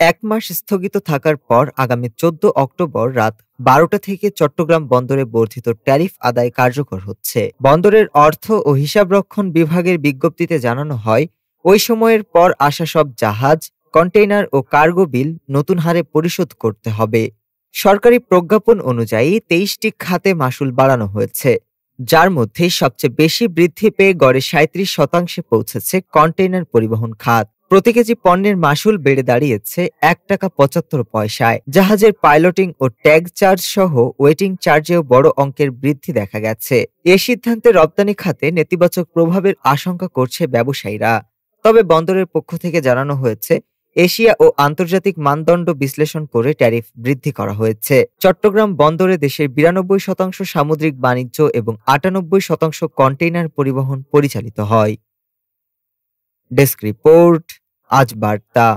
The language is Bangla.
এক মাস স্থগিত থাকার পর আগামী ১৪ অক্টোবর রাত ১২টা থেকে চট্টগ্রাম বন্দরে বর্ধিত ট্যারিফ আদায় কার্যকর হচ্ছে। বন্দরের অর্থ ও হিসাবরক্ষণ বিভাগের বিজ্ঞপ্তিতে জানানো হয়, ওই সময়ের পর আসা সব জাহাজ, কন্টেইনার ও কার্গো বিল নতুন হারে পরিশোধ করতে হবে। সরকারি প্রজ্ঞাপন অনুযায়ী ২৩টি খাতে মাশুল বাড়ানো হয়েছে, যার মধ্যে সবচেয়ে বেশি বৃদ্ধি পেয়ে গড়ে ৩৭% পৌঁছেছে কন্টেইনার পরিবহন খাত। প্রতি কেজি পণ্যের মাশুল বেড়ে দাঁড়িয়েছে ৳১.৭৫। জাহাজের পাইলটিং ও ট্যাগ চার্জ সহ ওয়েটিং চার্জেও বড় অঙ্কের বৃদ্ধি দেখা গেছে। এ সিদ্ধান্তে রপ্তানি খাতে নেতিবাচক প্রভাবের আশঙ্কা করছে ব্যবসায়ীরা। তবে বন্দরের পক্ষ থেকে জানানো হয়েছে, এশিয়া ও আন্তর্জাতিক মানদণ্ড বিশ্লেষণ করে ট্যারিফ বৃদ্ধি করা হয়েছে। চট্টগ্রাম বন্দরে দেশের ৯২% সামুদ্রিক বাণিজ্য এবং ৯৮% কন্টেইনার পরিবহন পরিচালিত হয়। ডেস্ক রিপোর্ট, আজ বার্তা।